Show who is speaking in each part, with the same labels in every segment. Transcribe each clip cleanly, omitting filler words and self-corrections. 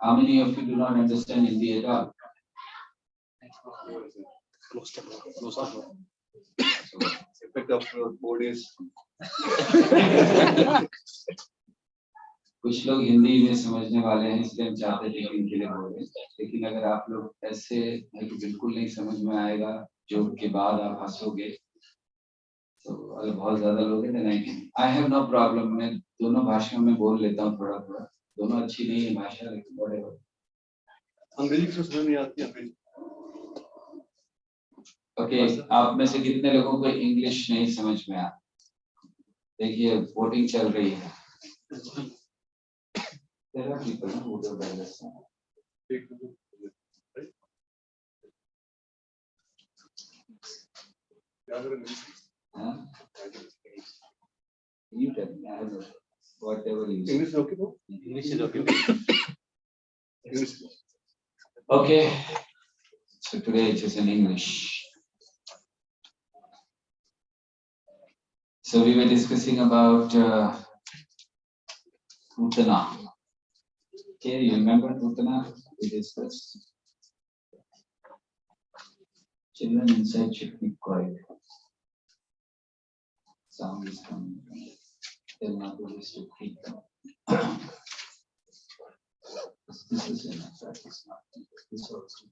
Speaker 1: How many of you do not understand Hindi at all?
Speaker 2: Close the door. So, effect of 4 days.
Speaker 1: कुछ लोग हिंदी में समझने वाले हैं इसलिए हम चाहते थे कि इनके लिए बोले, लेकिन अगर आप लोग ऐसे है कि बिल्कुल नहीं समझ में आएगा, जोक के बाद आप हंसोगे, तो अगर बहुत ज्यादा लोग हैं तो नहीं। आई हैव नो प्रॉब्लम, मैं दोनों भाषाओं में बोल लेता हूँ थोड़ा थोड़ा, दोनों अच्छी नहीं है भाषा लेकिन बड़े
Speaker 2: अंग्रेजी तो समझ नहीं आती अंग्रेजी।
Speaker 1: ओके, आप में से कितने लोगों को इंग्लिश नहीं समझ में आता? देखिए वोटिंग चल रही है। There are people who don't understand. Huh? You tell me. I don't know. Whatever you say.
Speaker 2: English is okay, no?
Speaker 1: English is okay. Okay. So today it is in English. So we were discussing about Putana. Okay, you remember Putana? We discussed. Children inside should be quiet. Sound is coming. They're not supposed to keep them. This is enough. That is not. This also.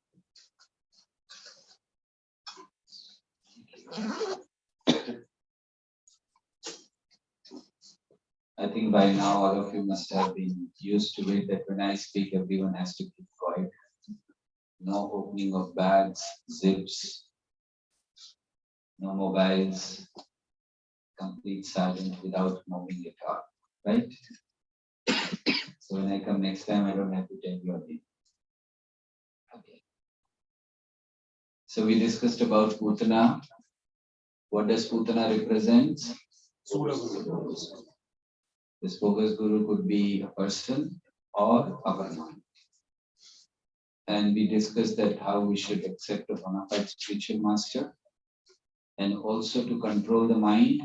Speaker 1: I think by now all of you must have been used to it that when I speak, everyone has to keep quiet. No opening of bags, zips, no mobiles, complete silence without moving it up, right? So when I come next time, I don't have to tell you again. Okay. So we discussed about Putana. What does Putana represent? This focus guru could be a person or a Varman. And we discussed that how we should accept a bona fide spiritual master. And also to control the mind,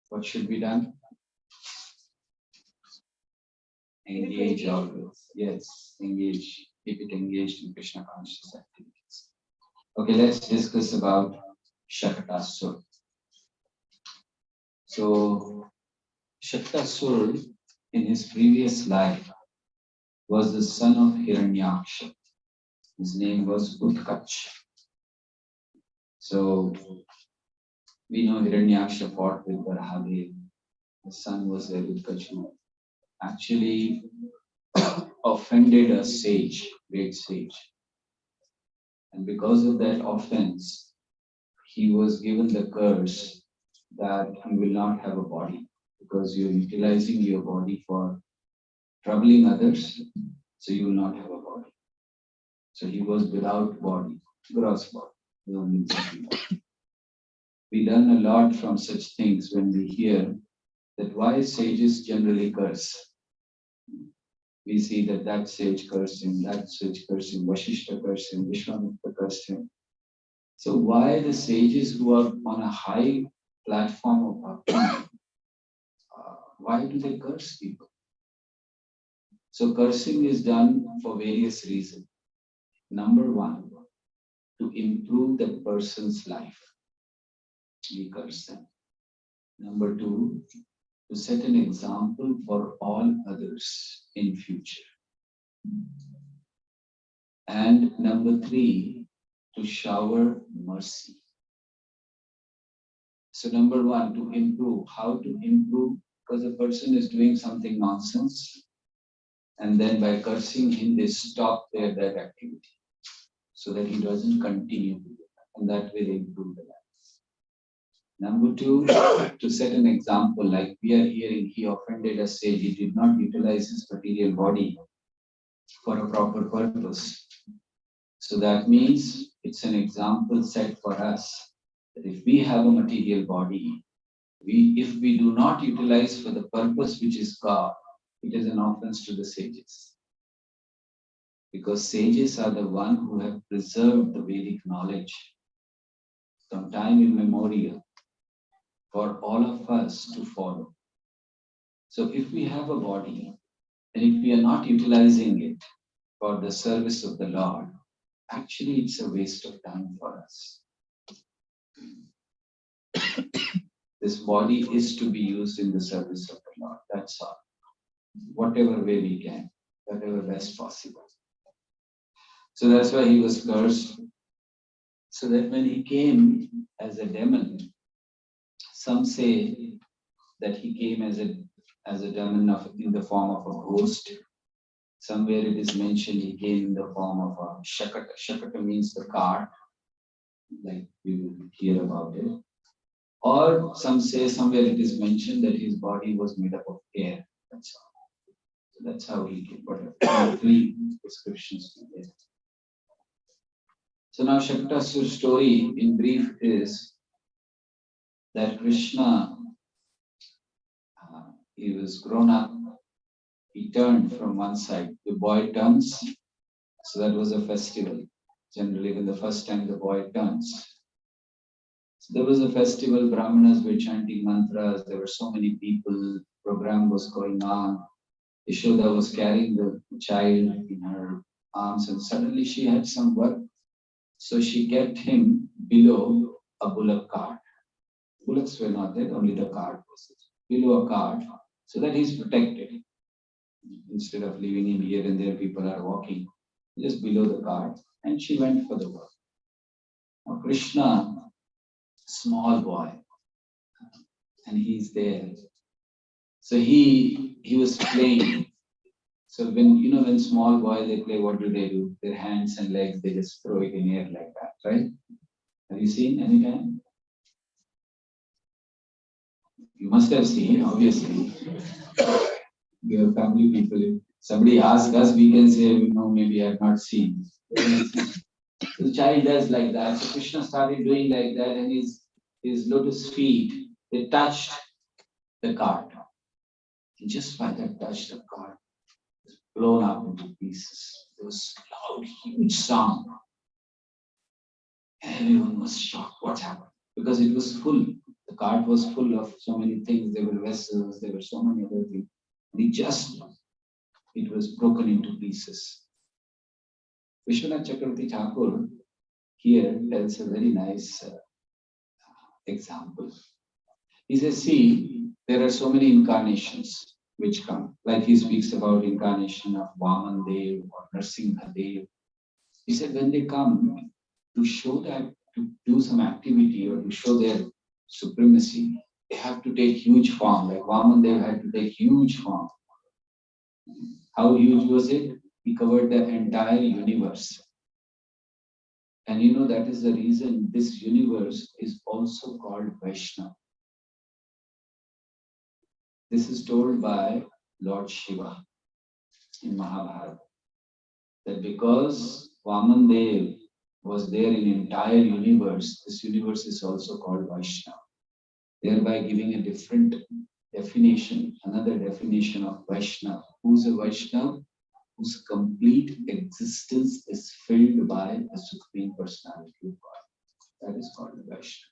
Speaker 1: what should be done? Engage always. Yes, engage. Keep it engaged in Krishna conscious activities. Okay, let's discuss about Shakatasura. So, Shakatasura in his previous life was the son of Hiranyaksha. His name was Utkacha. So, we know Hiranyaksha fought with Varahadev. The son was there with Utkacha. Actually offended a sage, great sage. And because of that offense, he was given the curse that he will not have a body because you're utilizing your body for troubling others, so you will not have a body. So he was without body, gross body. We learn a lot from such things when we hear that why sages generally curse. We see that that sage cursed him, that sage cursed him, Vashishta cursed him, Vishwamitra cursed him. So why the sages who are on a high platform of bhakti, why do they curse people? So cursing is done for various reasons. Number one, to improve that person's life. We curse them. Number two, to set an example for all others in future. And number three, to shower mercy. So number one, to improve. How to improve? Because a person is doing something nonsense, and then by cursing him, they stop that activity so that he doesn't continue to do that, and that will improve the life. Number two, to set an example, like we are hearing, he offended a sage, he did not utilize his material body for a proper purpose. So that means it's an example set for us that if we have a material body, if we do not utilize for the purpose which is God, it is an offense to the sages. Because sages are the ones who have preserved the Vedic knowledge from time immemorial for all of us to follow. So if we have a body, and if we are not utilizing it, for the service of the Lord, actually it's a waste of time for us. This body is to be used in the service of the Lord. That's all. Whatever way we can, whatever best possible. So that's why he was cursed. So that when he came as a demon, some say that he came as a demon in the form of a ghost. Somewhere it is mentioned he came in the form of a shakata. Shakata means the cart, like we will hear about it. Or some say somewhere it is mentioned that his body was made up of air. That's all. So that's how he came. But three descriptions we get. So now Shaktasura's story in brief is that Krishna, he was grown up, he turned from one side. The boy turns, so that was a festival. Generally, when the first time the boy turns. So there was a festival, Brahmanas were chanting mantras, there were so many people, program was going on. Yashoda was carrying the child in her arms and suddenly she had some work. So she kept him below a bullock cart. Bullocks were not there, only the cart was there. Below a cart, so that he's protected. Instead of leaving him here and there, people are walking just below the cart, and she went for the work. Now Krishna, small boy, and he's there. So he was playing. So when small boys they play, what do? Their hands and legs, they just throw it in air like that, right? Have you seen any time? You must have seen, obviously. We are family people. If somebody asks us, we can say, no, maybe I have not seen. So the child does like that. So Krishna started doing like that, and his lotus feet, they touched the cart. And just by that touch, the cart was blown up into pieces. There was a loud, huge sound. Everyone was shocked. What happened? Because it was full. The cart was full of so many things. There were vessels, there were so many other things. It was broken into pieces. Vishwanath Chakravarti Thakur here tells a very nice example. He says, see, there are so many incarnations which come. Like he speaks about incarnation of Vaman Dev or Narsimha Dev. He said, when they come to show that, to do some activity or to show their supremacy, they have to take huge form. Like Vaman Dev had to take huge form. How huge was it? He covered the entire universe. And that is the reason this universe is also called Vaishnava. This is told by Lord Shiva in Mahabharata. That because Vaman Dev was there in entire universe, this universe is also called Vaishnava. Thereby giving a different definition, another definition of Vaishnava. Who's a Vaishnava? Whose complete existence is filled by the Supreme Personality of God. That is called a Vaishnava.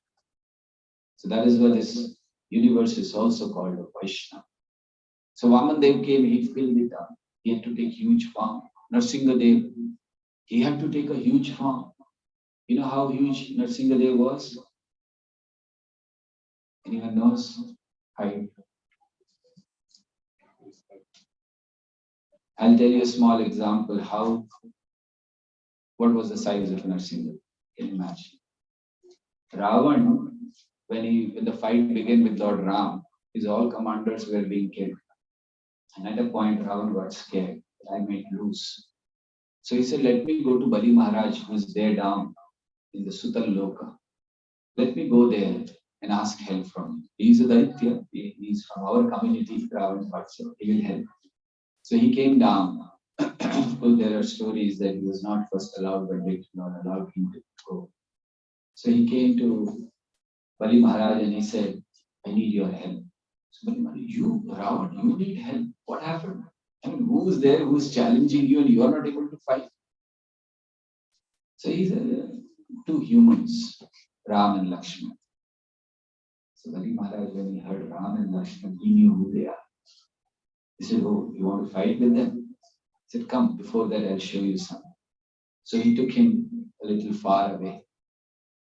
Speaker 1: So that is why this universe is also called a Vaishnava. So Vaman Dev came, he filled it up. He had to take huge form. Narsimha Dev, he had to take a huge form. You know how huge Narsimha Dev was? Anyone knows? Height. I'll tell you a small example what was the size of Narsimha? Can you imagine? Ravan, when the fight began with Lord Ram, his all commanders were being killed. And at a point, Ravan got scared. I might lose. So he said, let me go to Bali Maharaj, who is there down in the Sutal Loka. Let me go there and ask help from him. He is a Daitya. He is from our community, Ravan Vatsa. He will help. So he came down. Of course, there are stories that he was not first allowed, but they did not allow him to go. So he came to Bali Maharaj and he said, I need your help. So Bali Maharaj, you, Ravan, you need help. What happened? I mean, who's there who's challenging you and you are not able to fight? So he said, two humans, Ram and Lakshman. So Bali Maharaj, when he heard Ram and Lakshman, he knew who they are. He said, oh, you want to fight with them? He said, come, before that I'll show you something. So he took him a little far away.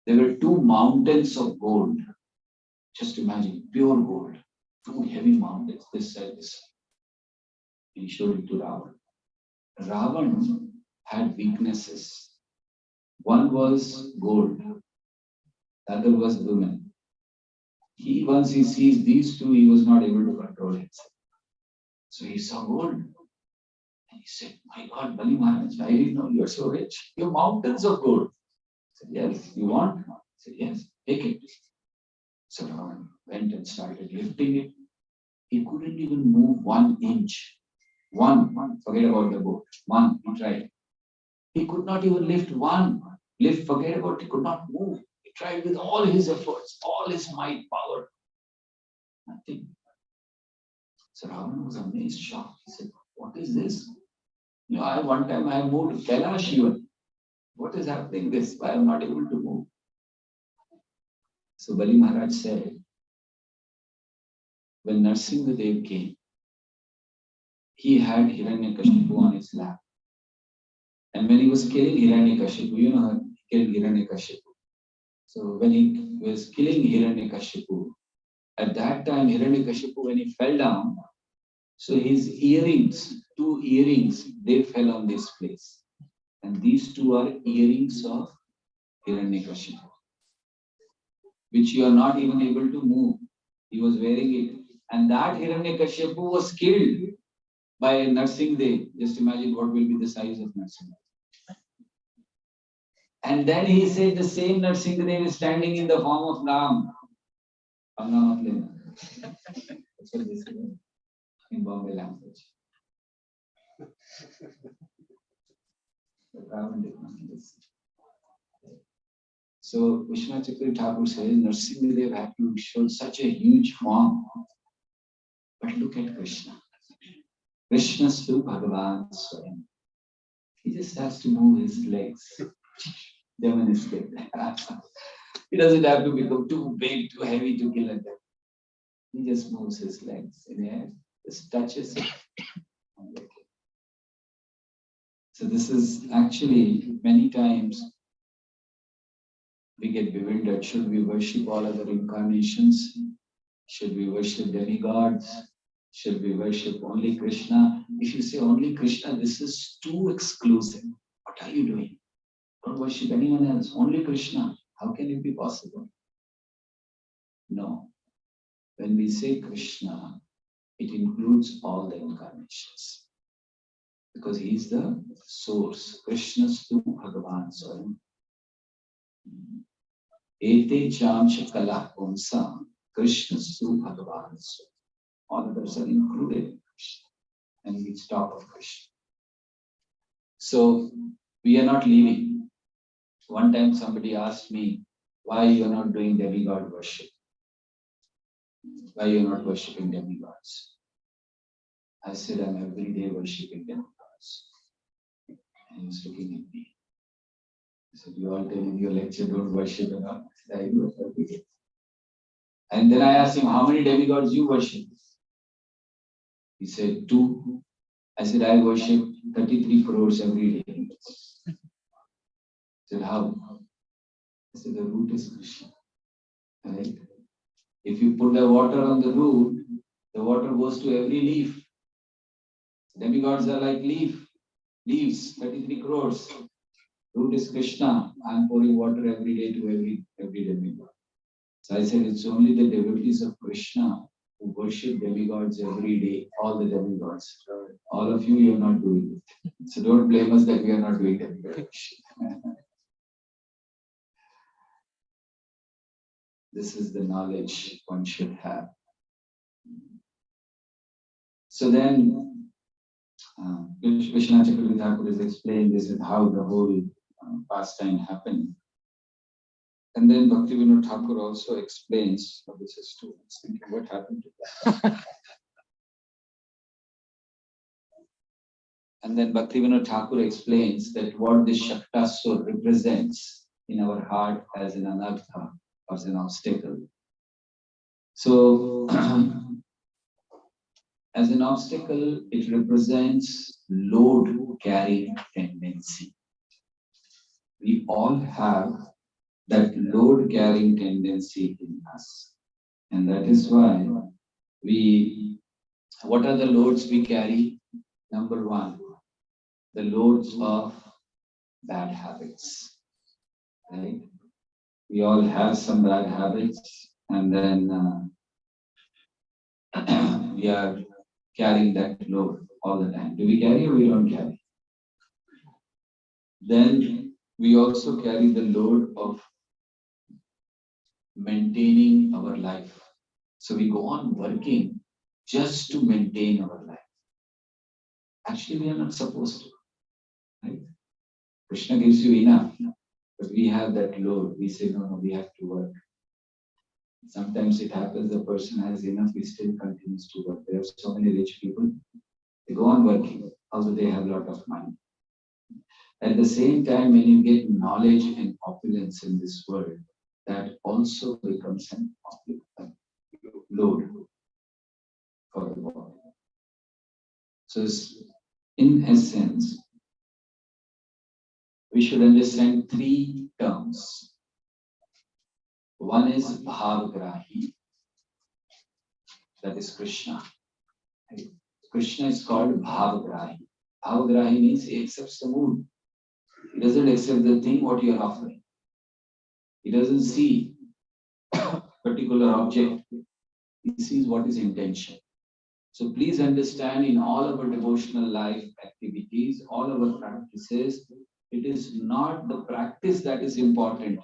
Speaker 1: There were two mountains of gold. Just imagine, pure gold. Two heavy mountains, this side, this side. He showed it to Ravan. Ravan had weaknesses. One was gold, the other was women. Once he sees these two, he was not able to control himself. So he saw gold. And he said, my God, Bali Maharaj, I didn't know you're so rich. You have mountains of gold. He said, yes, you want? He said, yes, take it. So Ravan went and started lifting it. He couldn't even move 1 inch. One, forget about the boat. One, he tried. He could not even lift one. Forget about it, he could not move. He tried with all his efforts, all his might, power. Nothing. So Ravan was amazed, shocked. He said, what is this? One time I moved to Kailash even. What is happening this? Why am I not able to move? So Bali Maharaj said, when Narsimhadev came, he had Hiranyakashipu on his lap. And when he was killing Hiranyakashipu, he killed Hiranyakashipu. So when he was killing Hiranyakashipu, at that time Hiranyakashipu, when he fell down, so his earrings, 2 earrings, they fell on this place. And these 2 are earrings of Hiranyakashipu, which you are not even able to move. He was wearing it. And that Hiranyakashipu was killed by Narsimhadev. Just imagine what will be the size of Narsimhadev. And then he said the same Narsimhadev is standing in the form of Ram. That's what they say in Bombay language. So Vishwanath Chakravarti Thakur says Narsimhadev had to show such a huge form. But look at Krishna. Krishna Stu Bhagavan Swayam. He just has to move his legs. Demonstrate. He doesn't have to become too big, too heavy to kill a devil. He just moves his legs in the air, just touches it. So this is actually many times we get bewildered. Should we worship all other incarnations? Should we worship demigods? Should we worship only Krishna? If you say only Krishna, this is too exclusive. What are you doing? Don't worship anyone else, only Krishna. How can it be possible? No. When we say Krishna, it includes all the incarnations. Because he is the source. Krishna Stu Bhagavan Swayam. Ete Chamcha Kala Pumsa Krishna Stu Bhagavan Swayam. All others are included in Krishna. And we stop of Krishna. So we are not leaving. One time somebody asked me, why you are not doing demigod worship? Why you are not worshipping demigods? I said, I'm every day worshipping demigods. And he was looking at me. He said, you all tell in your lecture, don't worship and all. I said, I do it every day. And then I asked him, how many demigods you worship? He said, 2. I said, I worship 33 crores every day. He said, how? I said, the root is Krishna. Right? If you put the water on the root, the water goes to every leaf. Demigods are like leaves, 33 crores. Root is Krishna. I am pouring water every day to every demigod. So I said, it's only the devotees of Krishna who worship demigods every day, all the demigods. All of you are not doing it. So don't blame us that we are not doing demigod worship. This is the knowledge one should have. So then, Vishwanath Chakravarti Thakur has explained this is how the whole pastime happened. And then Bhaktivinoda Thakur also explains, this is true, I was thinking what happened to that. And then Bhaktivinoda Thakur explains that what this Shaktasur represents in our heart as an Anartha, as an obstacle. So, As an obstacle, it represents load carrying tendency. We all have that load carrying tendency in us. And that is why what are the loads we carry? Number one, the loads of bad habits, right? We all have some bad habits, and then we are carrying that load all the time. Do we carry or we don't carry? Then we also carry the load of maintaining our life. So we go on working just to maintain our life. Actually, we are not supposed to, right? Krishna gives you enough, but we have that load. We say, no, we have to work. Sometimes it happens the person has enough, he still continues to work. There are so many rich people, they go on working, although they have a lot of money. At the same time, when you get knowledge and opulence in this world, that also becomes an load for the body. So in essence, we should understand three terms. One is Bhavagrahi, that is Krishna. Krishna is called Bhavagrahi. Bhavagrahi means he accepts the mood. He doesn't accept the thing what you are offering. He doesn't see a particular object. He sees what is intention. So please understand, in all our devotional life activities, all our practices, it is not the practice that is important,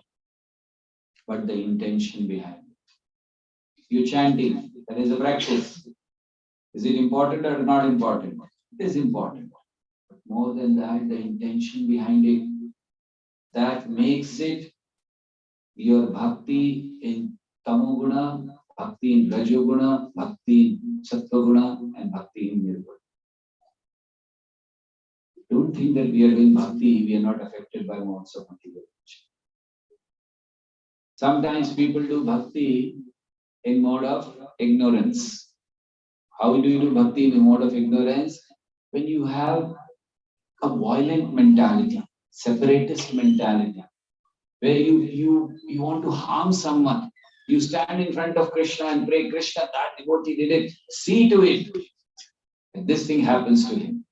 Speaker 1: but the intention behind it. You're chanting, that is a practice. Is it important or not important? It is important. But more than that, the intention behind it, that makes it your bhakti in tamoguna, bhakti in rajoguna, bhakti in sattvaguna, and bhakti in nirguna. Don't think that we are doing bhakti, we are not affected by modes of material. Sometimes people do bhakti in mode of ignorance. How do you do bhakti in mode of ignorance? When you have a violent mentality, separatist mentality, where you want to harm someone. You stand in front of Krishna and pray, Krishna, that devotee did it. See to it. And this thing happens to him.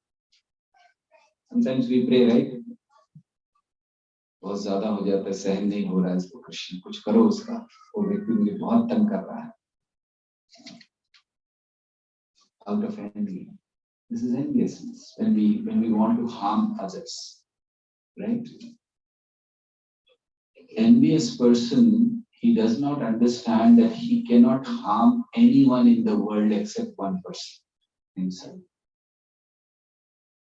Speaker 1: Sometimes we pray, right? बहुत ज्यादा हो जाता है, सहन नहीं हो रहा है इसको, कृष्ण कुछ करो उसका, वो व्यक्ति मुझे बहुत तंग कर रहा है. Out of envy. This is enviousness when we want to harm others, right? Envious person, he does not understand that he cannot harm anyone in the world except one person, himself.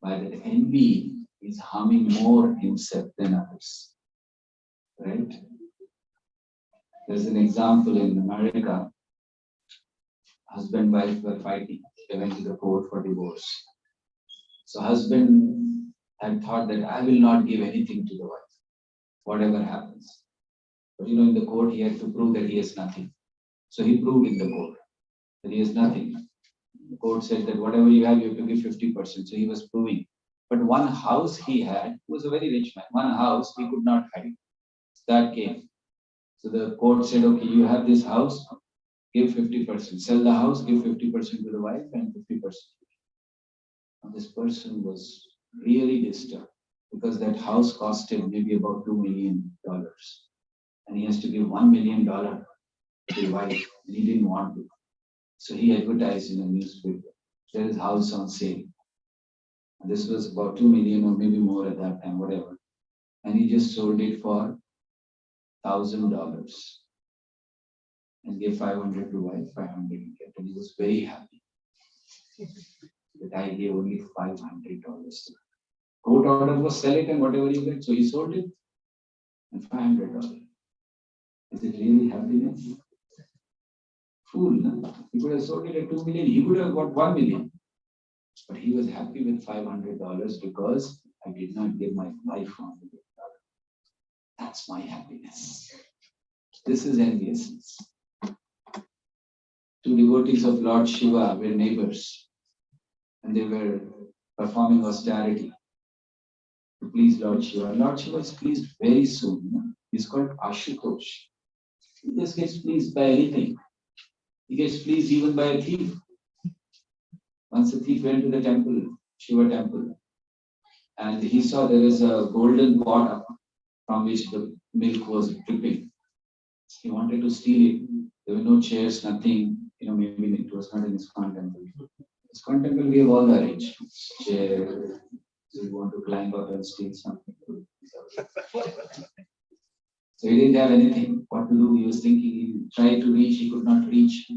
Speaker 1: By that envy, is harming more himself than others, right? There's an example in America. Husband and wife were fighting. They went to the court for divorce. So husband had thought that I will not give anything to the wife, whatever happens. But in the court he had to prove that he has nothing. So he proved in the court that he has nothing. The court said that whatever you have to give 50%. So he was proving. But one house he had, he was a very rich man, one house he could not hide. That came. So the court said, okay, you have this house, give 50%. Sell the house, give 50% to the wife and 50%. Now this person was really disturbed because that house cost him maybe about $2 million. And he has to give $1 million to the wife. And he didn't want to. So he advertised in a newspaper. There is house on sale. And this was about $2 million or maybe more at that time, whatever. And he just sold it for $1,000 and gave 500 to wife, 500 he kept, and he was very happy. That I gave only $500. Court order was sell it and whatever you get, so he sold it and $500. Is it really happiness? Fool, no? He could have sold it at 2 million, he could have got 1 million. But he was happy with $500 because I did not give my life $1 million. That's my happiness. This is enviousness. Two devotees of Lord Shiva were neighbors. and they were performing austerity to please Lord Shiva. Lord Shiva is pleased very soon. He's called Ashutosh. He just gets pleased by anything. He gets pleased even by a thief. Once a thief went to the temple, Shiva temple, and he saw there is a golden pot from which the milk was dripping. He wanted to steal it. There were no chairs, nothing. Maybe it was not in ISKCON temple. ISKCON temple, we have all the arrangements. Chair, so you want to climb up and steal something. So he didn't have anything. What to do? He was thinking, he tried to reach, he could not reach.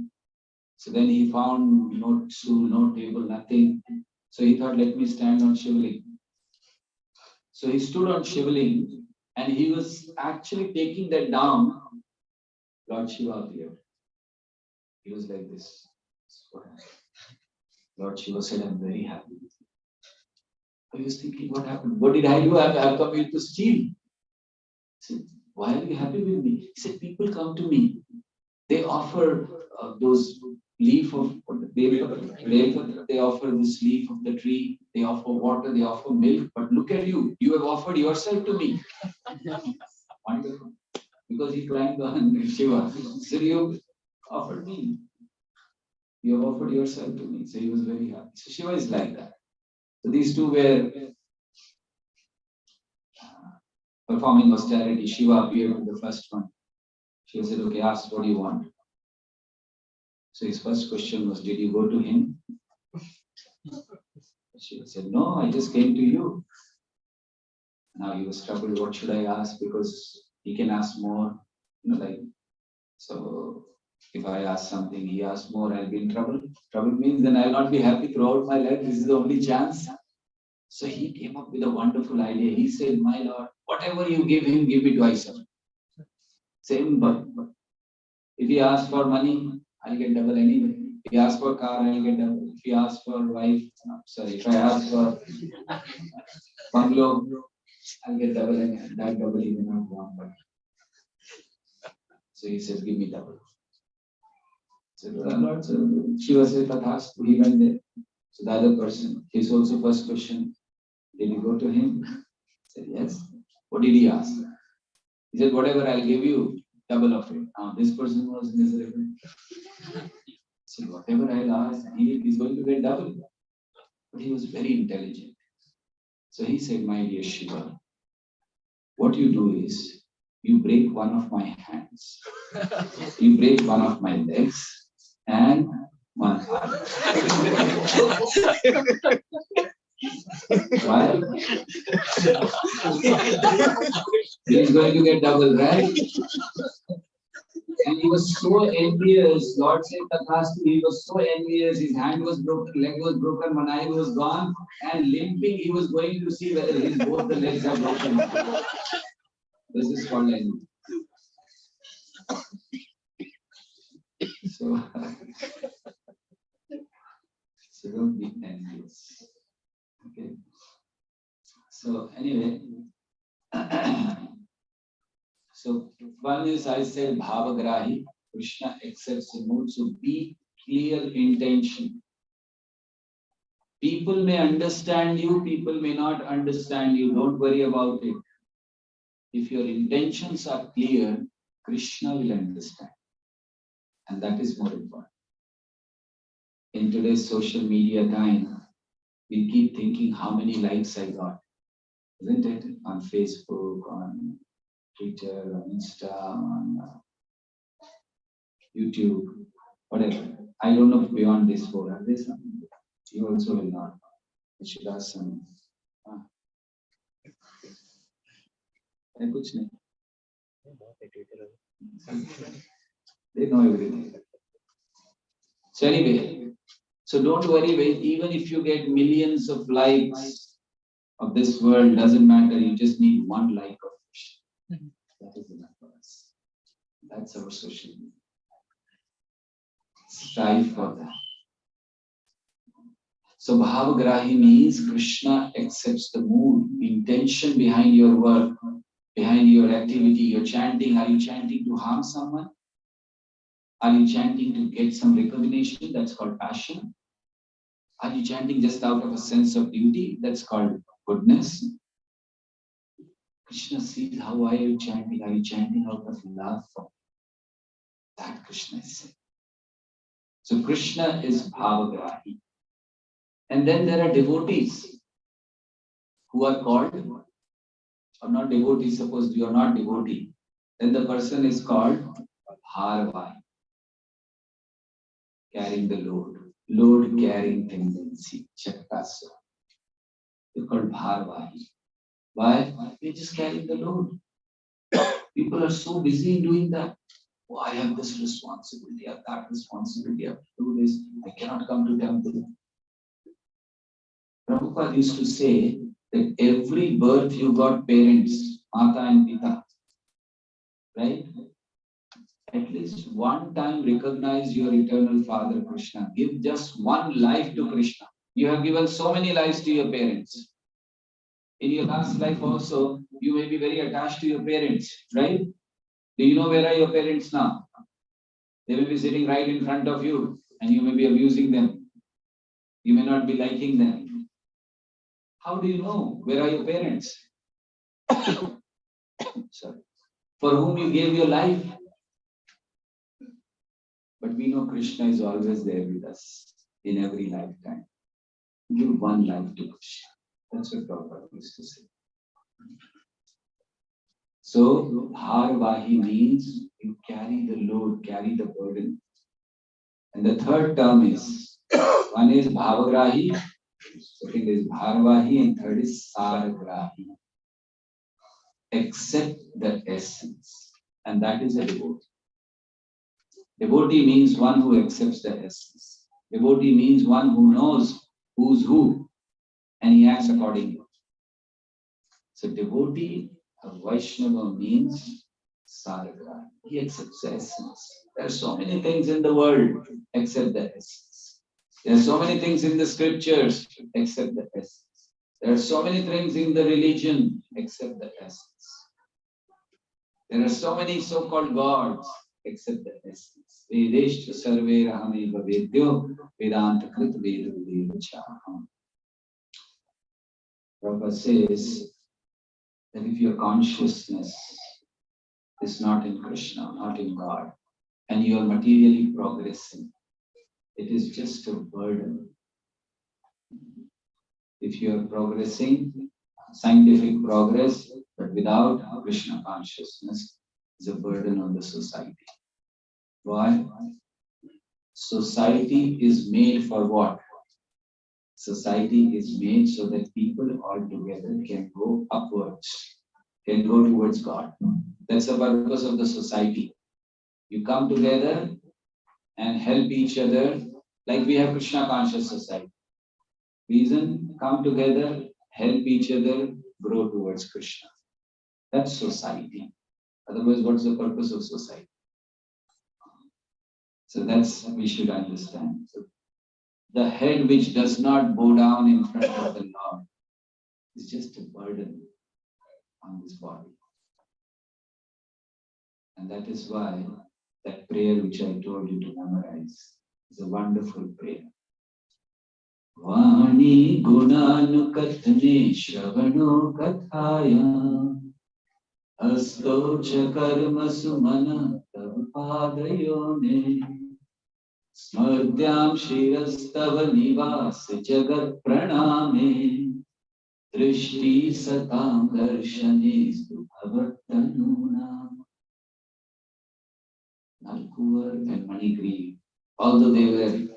Speaker 1: So then he found no stool, no table, nothing. So he thought, let me stand on Shivling. So he stood on Shivling and he was actually taking that down. Lord Shiva appeared. He was like this. Lord Shiva said, I'm very happy with you. He was thinking, what happened? What did I do? I've come here to steal. He said, why are you happy with me? He said, people come to me. They offer those leaf of they offer this leaf of the tree, they offer water, they offer milk, but look at you, you have offered yourself to me. Wonderful. Because he climbed on Shiva. So you offered me. You have offered yourself to me. So he was very happy. So Shiva is like that. So these two were performing austerity. Shiva appeared to the first one. Shiva said, okay, ask what do you want? So his first question was, did you go to him? Shiva said, no, I just came to you. Now he was troubled, what should I ask? Because he can ask more, so if I ask something, he asks more, I'll be in trouble. Trouble means then I'll not be happy throughout my life. This is the only chance. So he came up with a wonderful idea. He said, my Lord, whatever you give him, give me twice. Same, but if he asks for money, I'll get double anyway. If he asks for car, I'll get double. If he asks for wife, if I ask for bungalow, I'll get double and that double he may not want. But so he said, give me double. So Lord, Shiva said, Tathastu, he went there. So the other person, his also first question, did you go to him? He said, yes. What did he ask? He said, whatever I'll give you, double of it. Now this person was miserable. So whatever I'll ask, he's going to get double. But he was very intelligent. So he said, my dear Shiva, what you do is, you break one of my hands, you break one of my legs, and one arm. Why? He's going to get double, right? And he was so envious. Lord said, Tathastu, he was so envious. His hand was broken, leg was broken, one eye was gone, and limping, he was going to see whether his both the legs are broken. This is called envy. So don't be envious. Okay. So anyway, so one is I said bhavagrahi, Krishna accepts the mood. So be clear intention. People may understand you, people may not understand you. Don't worry about it. If your intentions are clear, Krishna will understand. And that is more important. In today's social media time, we keep thinking how many likes I got, isn't it? On Facebook, on Twitter, on Insta, on YouTube, whatever. I don't know beyond this four. Are there some? You also will not. You should ask some. Kuch nahi. They know everything. So anyway, so don't worry, even if you get millions of likes of this world, doesn't matter, you just need one like of Krishna. That is enough for us. That's our social media. Strive for that. So Bhavagrahi means Krishna accepts the mood, intention behind your work, behind your activity, your chanting. Are you chanting to harm someone? Are you chanting to get some recognition? That's called passion. Are you chanting just out of a sense of duty? That's called goodness. Krishna sees how are you chanting? Are you chanting out of love for me? That Krishna is saying. So Krishna is bhavagrahi. And then there are devotees who are called, or not devotees, suppose you are not devotee, then the person is called bharvahi, carrying the load carrying tendency, chaktasya. They're called bharvahi. Why? They're just carrying the load. People are so busy in doing that. Oh, I have this responsibility, I have that responsibility, I have to do this, I cannot come to temple. Prabhupada used to say that every birth you got parents, Mata and Pita, right? At least one time recognize your eternal Father Krishna. Give just one life to Krishna. You have given so many lives to your parents. In your last life also, you may be very attached to your parents, right? Do you know where are your parents now? They will be sitting right in front of you and you may be abusing them. You may not be liking them. How do you know where are your parents? Sorry. For whom you gave your life. But we know Krishna is always there with us in every lifetime. Give one life to Krishna. That's what Prabhupada used to say. So, Bharvahi means you carry the load, carry the burden. And the third term is, one is Bhavagrahi, second is Bharvahi, and third is Saragrahi. Accept the essence. And that is a devotee. Devotee means one who accepts the essence. Devotee means one who knows who's who and he acts accordingly. So devotee, a Vaishnava means Saragra. He accepts the essence. There are so many things in the world except the essence. There are so many things in the scriptures except the essence. There are so many things in the religion except the essence. There are so many so-called gods except the essence. Vedeshta sarve rahameva vedyo vedanta krit veda vedeva chaham. Prabhupada says that if your consciousness is not in Krishna, not in God, and you are materially progressing, it is just a burden. If you are progressing, scientific progress, but without Krishna consciousness, is a burden on the society. Why? Society is made for what? Society is made so that people all together can go upwards, can go towards God. That's the purpose of the society. You come together and help each other, like we have Krishna conscious society. Reason, come together, help each other, grow towards Krishna. That's society. Otherwise, what's the purpose of society? So that's we should understand. So the head which does not bow down in front of the Lord is just a burden on this body. And that is why that prayer which I told you to memorize is a wonderful prayer. Vani gunanukatne shravano kathaya asto cha karma sumana tapadayone smardhyam shirastava nivas jagat praname drishti satam darshanestu bhavatanuna. Nalkuvar and Manigri, although they were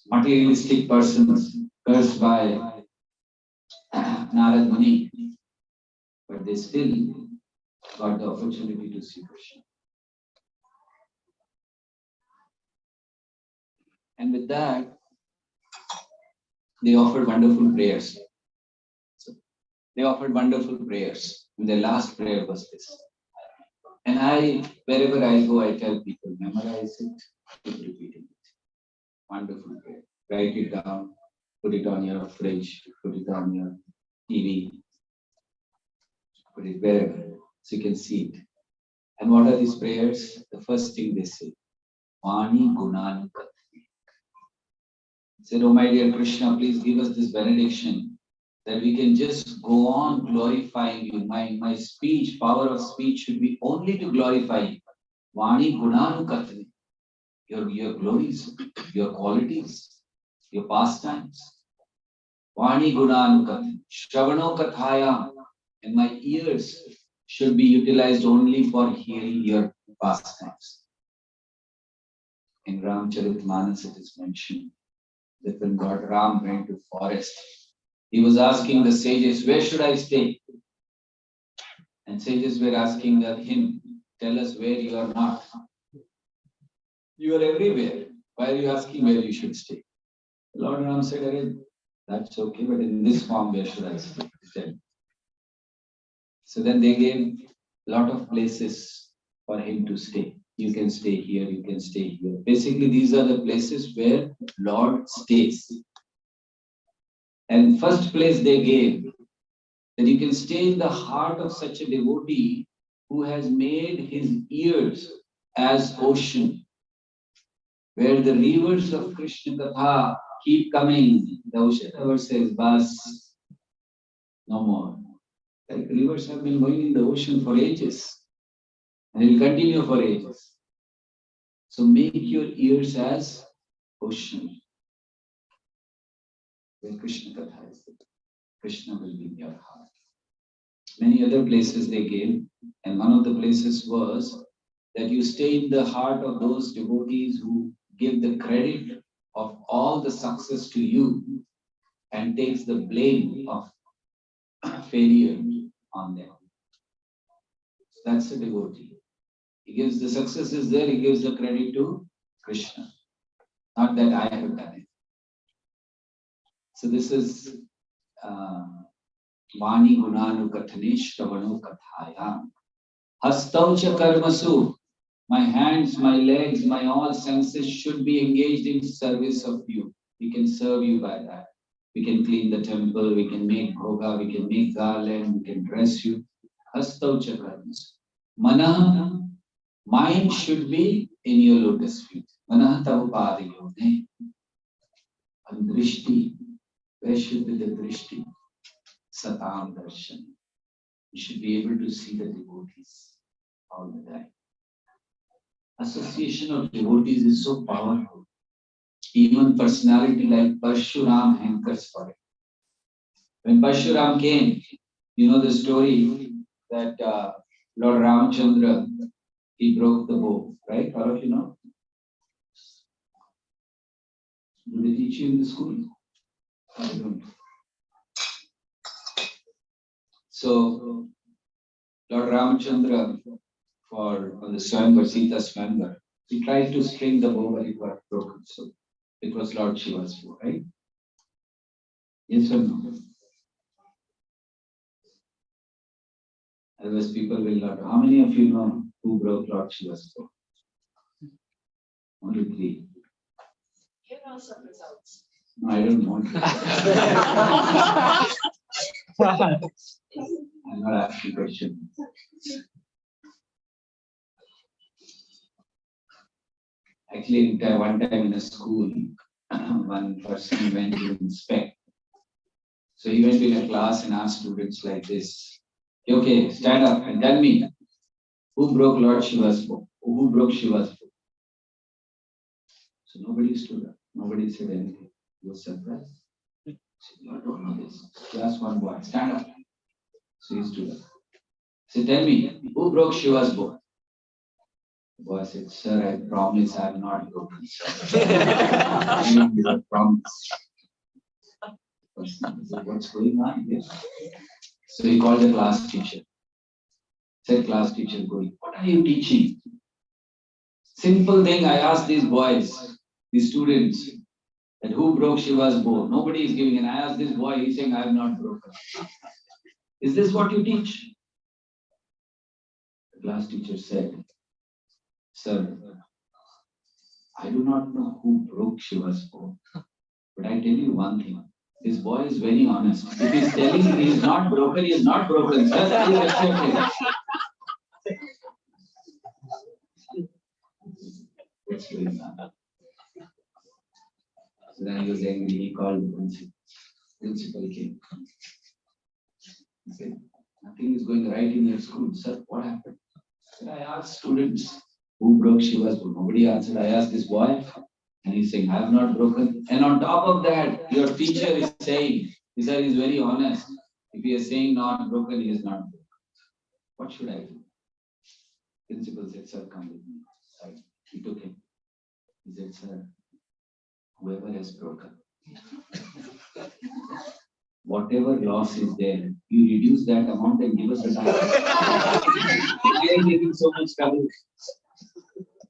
Speaker 1: materialistic persons cursed by Narad Muni, but they still got the opportunity to see Krishna. And with that, they offered wonderful prayers. So they offered wonderful prayers. And their last prayer was this. And wherever I go, I tell people, memorize it, keep repeating it. Wonderful prayer. Write it down, put it on your fridge, put it on your TV, put it wherever, so you can see it. And what are these prayers? The first thing they say, Vani Gunanukatne. Said, oh my dear Krishna, please give us this benediction that we can just go on glorifying you. My speech, power of speech should be only to glorify you. Vani Gunanu Kathani. Your glories, your qualities, your pastimes. Vani Gunanu Kathani. Shravano Kathaya. And my ears should be utilized only for hearing your pastimes. In Ramcharitmanas it is mentioned that when God Ram went to forest, he was asking the sages, where should I stay? And sages were asking him, tell us where you are not. You are everywhere. Why are you asking where you should stay? Lord Ram said again, that's okay, but in this form, where should I stay? Tell me. So then they gave a lot of places for him to stay. You can stay here, you can stay here. Basically, these are the places where Lord stays. And first place they gave, that you can stay in the heart of such a devotee who has made his ears as ocean, where the rivers of Krishna Katha keep coming. The ocean never says, bas, no more. Like rivers have been going in the ocean for ages, and it will continue for ages. So make your ears as ocean, where Krishna Katha is there. Krishna will be in your heart. Many other places they gave, and one of the places was that you stay in the heart of those devotees who give the credit of all the success to you and takes the blame of failure on them. That's a devotee. He gives the success is there, he gives the credit to Krishna. Not that I have done it. So this is Vani Gunanu Kathane Shravano Kathaya. Hastaucha Karmasu. My hands, my legs, my all senses should be engaged in service of you. We can serve you by that. We can clean the temple, we can make bhoga, we can make garland, we can dress you. Hastaucha Karmasu. Manah, mind should be in your lotus feet. Manah Tavupadiyone. And Drishti, where should be the Drishti? Satam Darshan. You should be able to see the devotees all the time. Association of devotees is so powerful. Even personality like Parshuram hankers for it. When Parshuram came, you know the story that Lord Ramchandra, he broke the bow, right? All of you know? Do they teach you in the school? I don't. So, Lord Ramchandra, for the Swambar, Sita Swambar, he tried to string the bow, but it got broken. So, it was Lord Shiva's bow, right? Yes or no? Otherwise, people will not. How many of you know who broke Lord Shiva's bow? Only 3.
Speaker 3: Here are some results.
Speaker 1: No, I don't want to. I'm not asking questions. Actually, one time in a school, one person went to inspect. So he went in a class and asked students like this, okay, stand up and tell me, who broke Lord Shiva's bow? Who broke Shiva's bow? So nobody stood up. Nobody said anything. He was surprised. He said, you don't know this. He asked one boy, stand up. So he stood up. He said, tell me, who broke Shiva's bow? The boy said, sir, I promise I have not broken. I didn't give a promise. What's going on here? So he called the class teacher. Said, class teacher, going, what are you teaching? Simple thing, I asked these boys, these students, that who broke Shiva's bow? Nobody is giving, and I asked this boy, he's saying, I have not broken. Is this what you teach? The class teacher said, sir, I do not know who broke Shiva's bow, but I tell you one thing. This boy is very honest. If he's telling he is not broken, he is not broken. Sir, please accept it. What's going on? So then when he was angry, he called the principal. Principal came. He said, nothing is going right in your school. Sir, what happened? Said, I asked students who broke Shiva's book. Nobody answered. I asked this boy, and he's saying, I have not broken. And on top of that, your teacher is saying, he said, he's very honest. If he is saying not broken, he is not broken. What should I do? Principal said, sir, come with me. Right. He took him. He said, sir, whoever has broken, whatever loss is there, you reduce that amount and give us the time. I am making so much trouble.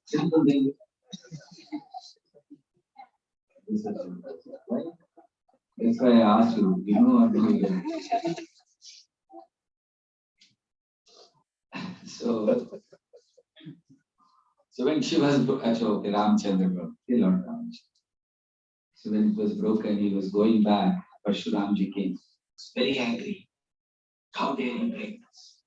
Speaker 1: Simple thing. Right? That's why I asked you, you know what to do. So when she was okay, Ramchandra broke, Lord Ramchandra. So when it was broken, he was going back. Parshuramji came. He was very angry. How dare you break this?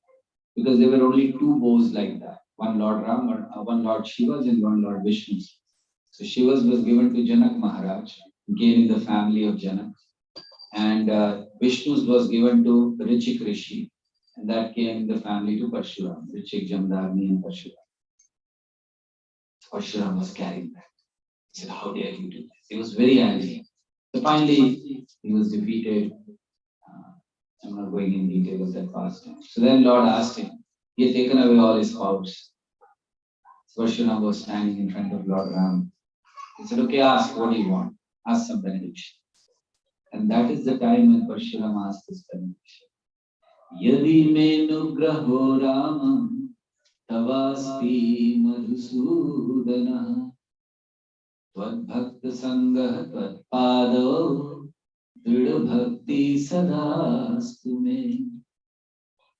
Speaker 1: Because there were only two bows like that. One Lord Ram, one Lord Shiva's and one Lord Vishnu's. So Shiva's was given to Janak Maharaj, came in the family of Janak. And Vishnu's was given to Richik Rishi. And that came in the family to Parshuram, Richik, Jamdagni and Parshuram. Parshuram was carrying that. He said, how dare you do this? He was very angry. So finally, he was defeated. I'm not going in detail of that past time. So then Lord asked him, he had taken away all his spouse. Parshuram was standing in front of Lord Ram. He said, okay, ask what do you want? Ask some benediction. And that is the time when Parshuram asked this benediction. Yadi me nugraho Rama tavasti madhusudana tvad bhakta sangha tvad pado dridha bhakti sadastu me.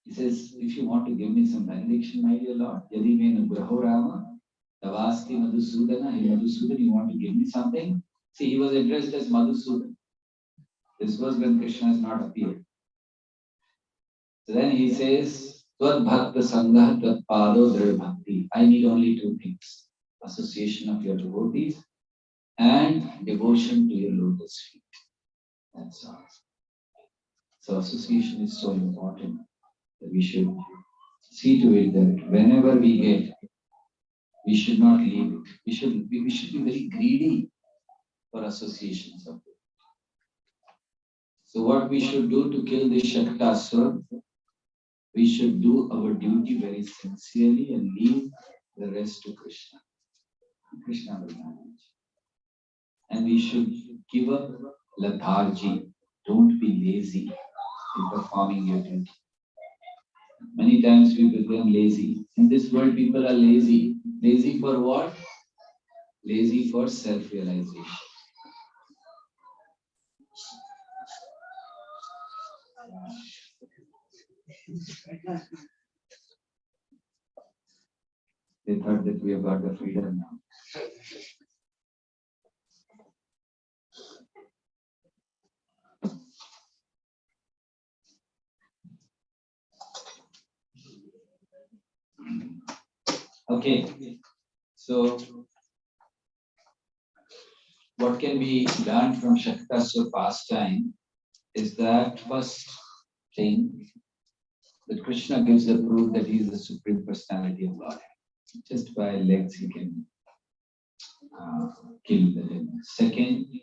Speaker 1: He says, if you want to give me some benediction, my dear Lord, yadi me nugraho Rama tavasti madhusudana. Hey Madhusudan, you want to give me something? See, he was addressed as Madhusudan. This was when Krishna has not appeared. So then he says, Tvad Bhakta Sangha Tvad Pado Dridha Bhakti. I need only two things. Association of your devotees and devotion to your lotus feet. That's all. So association is so important that we should see to it that whenever we get, we should not leave it. We should be very greedy for associations of it. So what we should do to kill this Shaktasura, we should do our duty very sincerely and leave the rest to Krishna. Krishna will manage. And we should give up lethargy. Don't be lazy in performing your duty. Many times we become lazy. In this world, people are lazy. Lazy for what? Lazy for self-realization. They thought that we have got the freedom now. Okay, so what can be learned from Shaktasura pastime is that first thing that Krishna gives the proof that he is the Supreme Personality of God. Just by legs he can kill the devil. Second,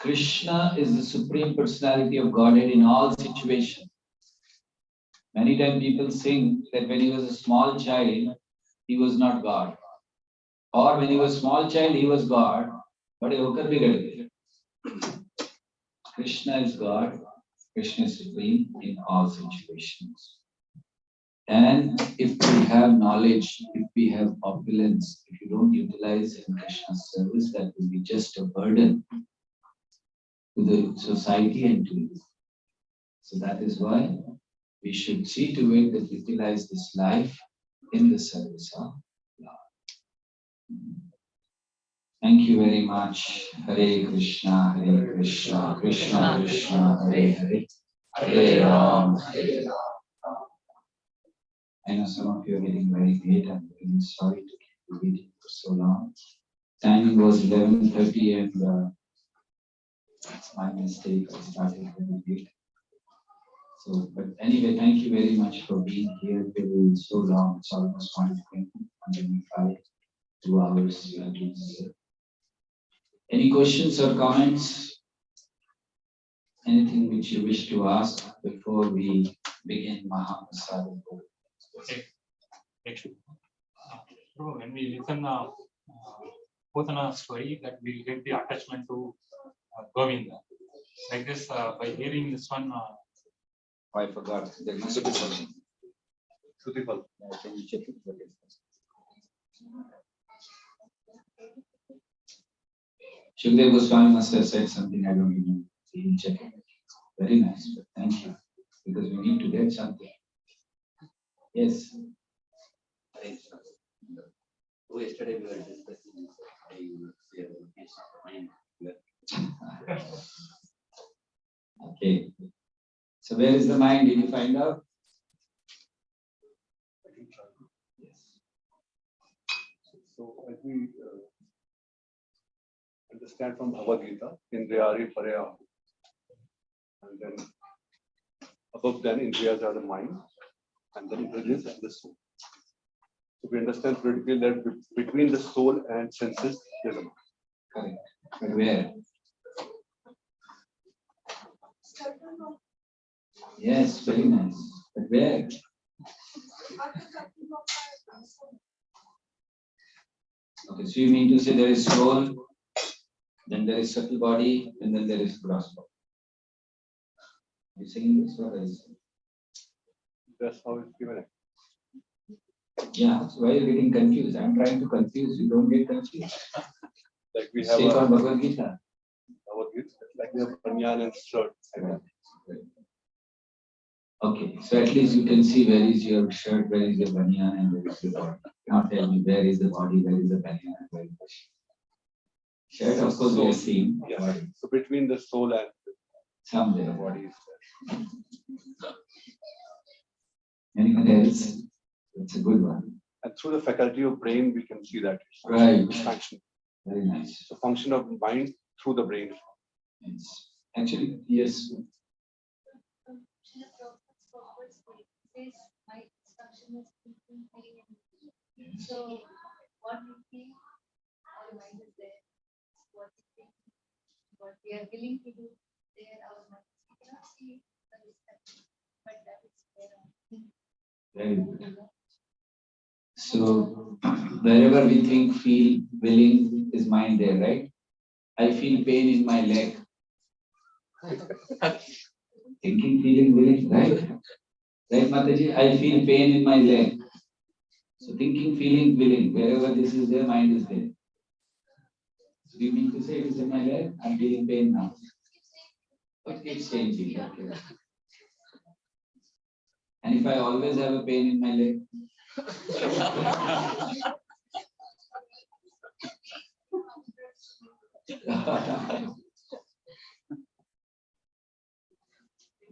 Speaker 1: Krishna is the Supreme Personality of Godhead in all situations. Many times people think that when he was a small child, he was not God. Or when he was a small child, he was God. But Krishna is God. Krishna is supreme in all situations. And if we have knowledge, if we have opulence, if you don't utilize in Krishna's service, that will be just a burden to the society and to you. So that is why we should see to it that we utilize this life in the service of Lord. Thank you very much. Hare Krishna, Krishna Krishna, Hare Hare, Hare Ram, Hare Ram. I know some of you are getting very late. I'm really sorry to keep you waiting for so long. Timing was 11:30 and It's my mistake. I started very late. So, but anyway, thank you very much for being here till so long. It's almost 1:25, 2 hours you have been here. Any questions or comments? Anything which you wish to ask before we begin Mahaprasad?
Speaker 4: Okay. When we listen Putana story, that we get the attachment to Govinda. Like this, by hearing this one,
Speaker 1: I forgot. There must be something.
Speaker 2: Sutifal.
Speaker 1: Can you check it? Shukdev Goswami must have said something, I don't remember. You can check it. Very nice, but thank you. Because we need to get something. Yes.
Speaker 5: So yesterday we were discussing how you say about peace of mind.
Speaker 1: Okay. So where is the mind? Did you find out? Yes.
Speaker 2: So as we understand from Bhagavad Gita, Indriyari Paraya, and then above then Indriyas are the mind, and then intelligence and the soul. So we understand critically that between the soul and senses, there's a mind.
Speaker 1: Correct. But where? Yes, very nice. But where? Okay, so you mean to say there is soul, then there is subtle body, and then there is gross body. Are you saying this or is it?
Speaker 2: That's how it's given.
Speaker 1: Yeah, so why are you getting confused? I'm trying to confuse you. Don't get confused.
Speaker 2: Like we have
Speaker 1: Take
Speaker 2: a
Speaker 1: on Bhagavad Gita.
Speaker 2: Bhagavad Gita, like we have banyan and shirt.
Speaker 1: Okay, so at least you can see where is your shirt, where is your banyan, and where is your body. Not tell me where is the body, where is the banyan, and where is the shirt. Of course, we are seeing
Speaker 2: Yeah.
Speaker 1: body.
Speaker 2: So between the soul and
Speaker 1: Somewhere.
Speaker 2: the body is there.
Speaker 1: Anyone else? It's a good one.
Speaker 2: And through the faculty of brain, we can see that
Speaker 1: Right.
Speaker 2: function.
Speaker 1: Very nice.
Speaker 2: So function of mind through the brain.
Speaker 1: It's actually, yes.
Speaker 3: So what we think, our mind is there. What we think, what we are willing to do, there our mind. We cannot see the respect, but that is there.
Speaker 1: Very good. So wherever we think, feel, willing is mind there, right? I feel pain in my leg. Thinking, feeling, willing, right? Right, Mataji? I feel pain in my leg. So thinking, feeling, willing, wherever this is there, mind is there. So you mean to say it is in my leg? I'm feeling pain now. It keeps changing. Okay. And if I always have a pain in my leg?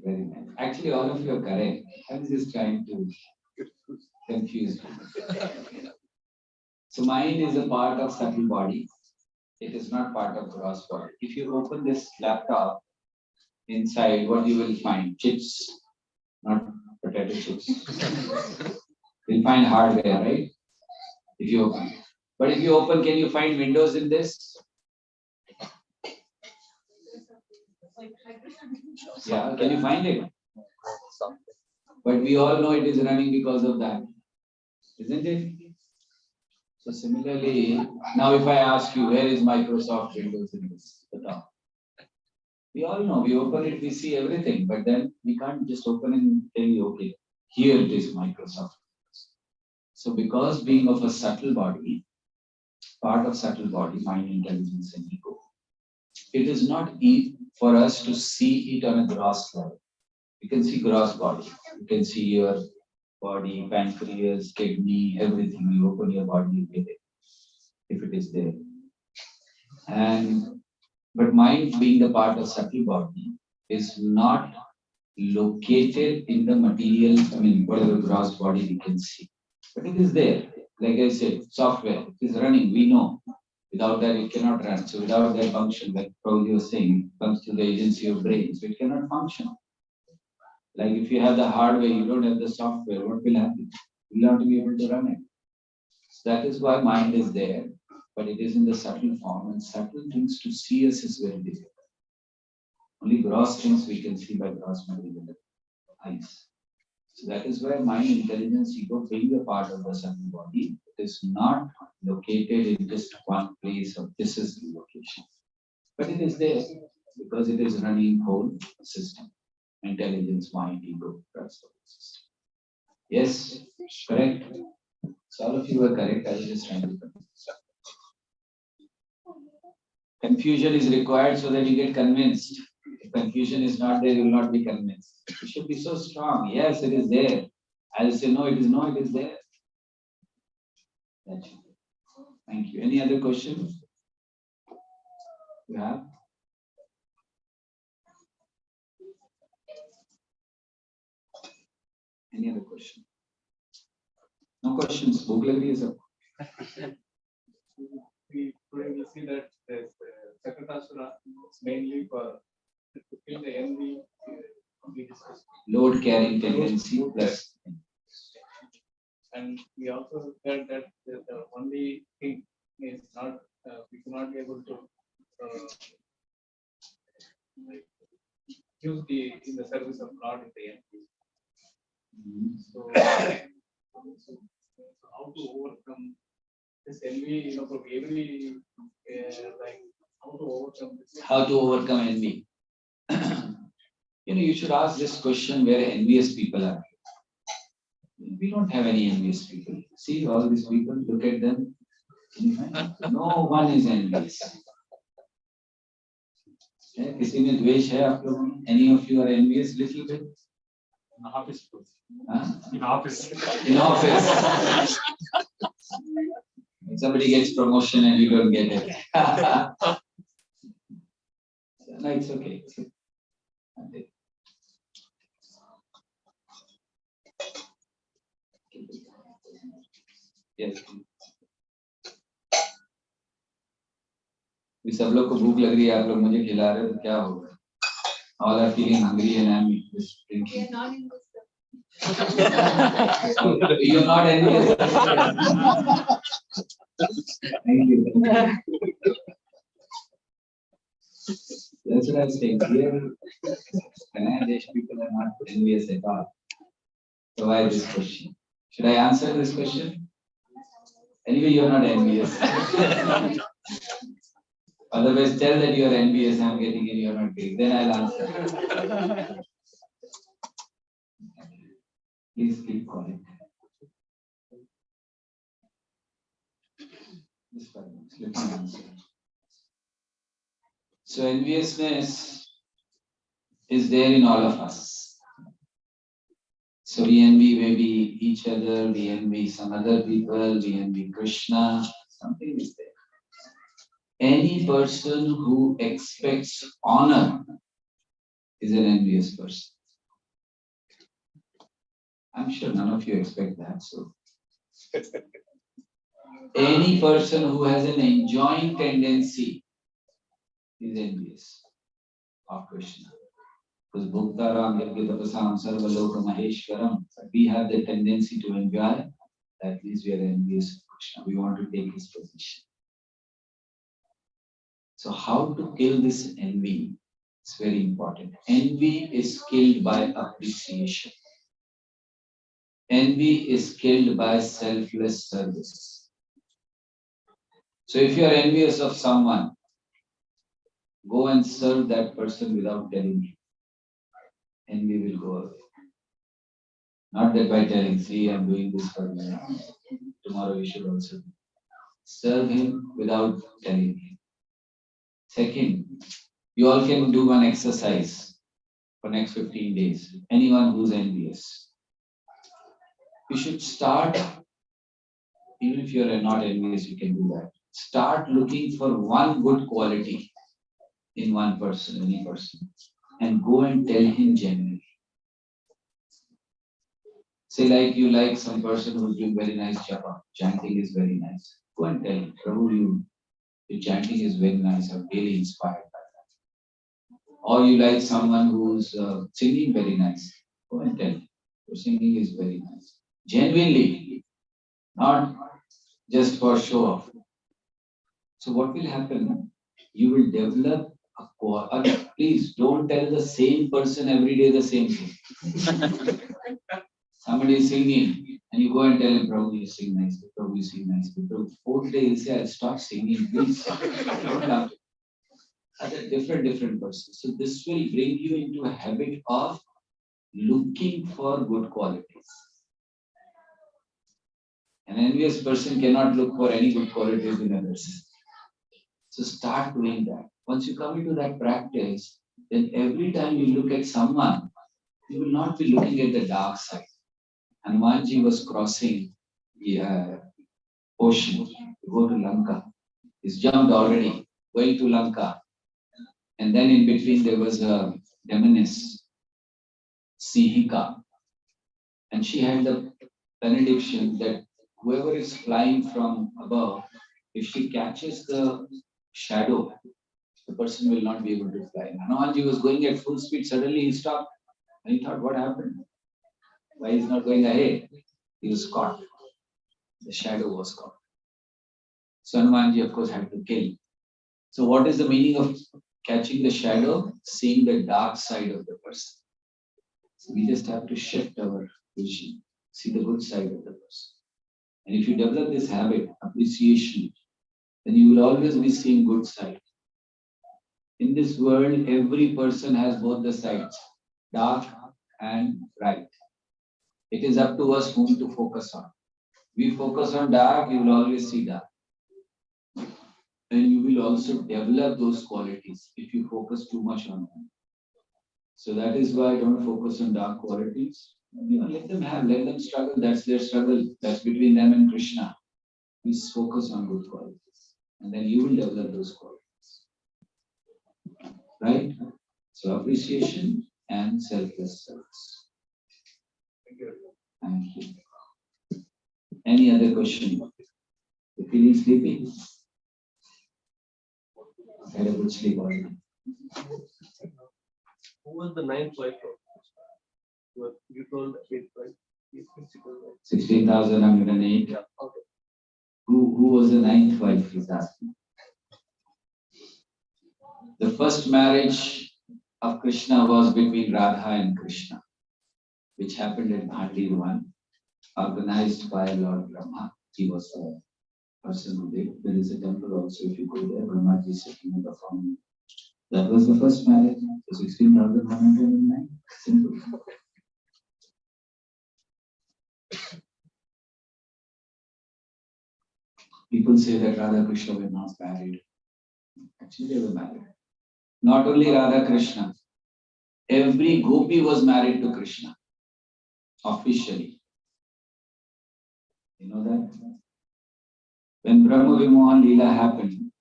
Speaker 1: Very nice. Actually, all of you are correct. I was just trying to confuse you. So mind is a part of subtle body. It is not part of gross body. If you open this laptop, inside what you will find? Chips, not potato chips. You'll find hardware, right? If you open. But if you open, can you find windows in this? Yeah, can you find it? But we all know it is running because of that, isn't it? So similarly, now if I ask you, where is Microsoft Windows in this? We all know, we open it, we see everything, but then we can't just open and tell you, okay, here it is Microsoft. So because being of a subtle body, part of subtle body, mind, intelligence, and ego, it is not easy for us to see it on a gross level. You can see gross body. You can see your body, pancreas, kidney, everything. You open your body, you get it, if it is there. But mind being the part of subtle body is not located in the material, whatever gross body we can see. But it is there. Like I said, software, it is running, we know. Without that, it cannot run. So without that function, like Prabhuji was saying, it comes to the agency of brain, so it cannot function. Like if you have the hardware, you don't have the software, what will happen? You will not be able to run it. So that is why mind is there, but it is in the subtle form, and subtle things to see us is very difficult. Only gross things we can see by gross material eyes. So that is why mind, intelligence, ego being a part of the subtle body, it is not located in just one place or this is the location. But it is there because it is running whole system. Intelligence, mind, ego, that's the whole system. Yes, correct. So all of you were correct. I was just trying to convince. Confusion is required so that you get convinced. If confusion is not there, you will not be convinced. You should be so strong. Yes, it is there. I'll say no, it is there. That should be. Thank you. Any other questions? You have? Any other question? No questions. Book lagi hai sab.
Speaker 6: We see that this Sakatashura is mainly for to kill the envy. We discussed.
Speaker 1: Load carrying tendency plus.
Speaker 6: And we also heard that the only thing is not we cannot be able to use the in the service of God in the end. So how to overcome this envy? You know, for every like how to overcome this.
Speaker 1: How to overcome envy? You should ask this question where envious people are. We don't have any envious people. See all these people, look at them. No one is envious. किसी में द्वेष है आप लोगों में? Any of you are envious little bit?
Speaker 4: In office.
Speaker 1: Huh?
Speaker 4: In office.
Speaker 1: In office. When somebody gets promotion and you don't get it. No, it's okay. Okay. Yes. सब लोग को भूख लग रही है, आप लोग मुझे खिला रहे हो तो क्या होगा? All are feeling hungry and I'm just drinking.
Speaker 3: We are not in this.
Speaker 1: You're not envious. Thank you. That's what I was saying. Here, Bangladesh people are not envious at all. So why this question? Should I answer this question? Anyway, you're not envious. Otherwise, tell that you're envious, I'm getting in, you're not getting. Then I'll answer. Please keep quiet. This one, let me answer. So enviousness is there in all of us. So we envy maybe each other, we envy some other people, we envy Krishna, something is there. Any person who expects honor is an envious person. I'm sure none of you expect that. So, any person who has an enjoying tendency is envious of Krishna. Because Bhuktaram Yajnatapasam Sarvaloka Maheshwaram, we have the tendency to enjoy, that means we are envious of Krishna. We want to take his position. So how to kill this envy? It's very important. Envy is killed by appreciation. Envy is killed by selfless service. So if you are envious of someone, go and serve that person without telling him. Envy will go away. Not that by telling, see, I'm doing this for you. Tomorrow you should also do. Serve him without telling him. Second, you all can do one exercise for next 15 days. Anyone who's envious. You should start, even if you're not envious, you can do that. Start looking for one good quality in one person, any person, and go and tell him genuinely. Say like you like some person who's doing very nice japa, chanting is very nice. Go and tell him, Prabhu, your chanting is very nice, I'm really inspired by that. Or you like someone who's singing very nice, go and tell him, your singing is very nice. Genuinely, not just for show off. So what will happen? You will develop please don't tell the same person every day the same thing. Somebody is singing and you go and tell him, Prabhu, you sing nicely, Prabhu, you sing nicely. Prabhu, fourth day you say, I'll stop singing, please. Don't have to. Other different persons. So this will bring you into a habit of looking for good qualities. An envious person cannot look for any good qualities in others. So start doing that. Once you come into that practice, then every time you look at someone, you will not be looking at the dark side. Hanumanji was crossing the ocean to go to Lanka. He's jumped already, going to Lanka. And then in between there was a demoness, Sihika. And she had the benediction that whoever is flying from above, if she catches the shadow, the person will not be able to fly. Hanumanji was going at full speed, suddenly he stopped. And he thought, what happened? Why is not going ahead? He was caught. The shadow was caught. So Hanumanji, of course, had to kill. So what is the meaning of catching the shadow? Seeing the dark side of the person. So we just have to shift our vision, see the good side of the person. And if you develop this habit, appreciation, then you will always be seeing good side. In this world, every person has both the sides, dark and bright. It is up to us whom to focus on. We focus on dark, you will always see dark. And you will also develop those qualities if you focus too much on them. So that is why I don't focus on dark qualities. Let them have, let them struggle. That's their struggle. That's between them and Krishna. Please focus on good qualities. And then you will develop those qualities. Right? So appreciation and selfless service. Thank you. Any other question? You feeling sleepy? Had a good sleep already.
Speaker 7: Who was the ninth wife of? You told eight, right? Eight principal, right?
Speaker 1: 16,108.
Speaker 7: Yeah. Okay.
Speaker 1: Who was the ninth wife? He's asking. The first marriage of Krishna was between Radha and Krishna, which happened in Bhandi 1, organized by Lord Brahma. He was the person who did. There is a temple also, if you go there, Brahmaji is sitting in the fountain. That was the first marriage, so 16,109. Simple. People say that Radha Krishna were not married. Actually, they were married. Not only Radha Krishna, every gopi was married to Krishna, officially. You know that? When Brahma Vimohan Leela happened,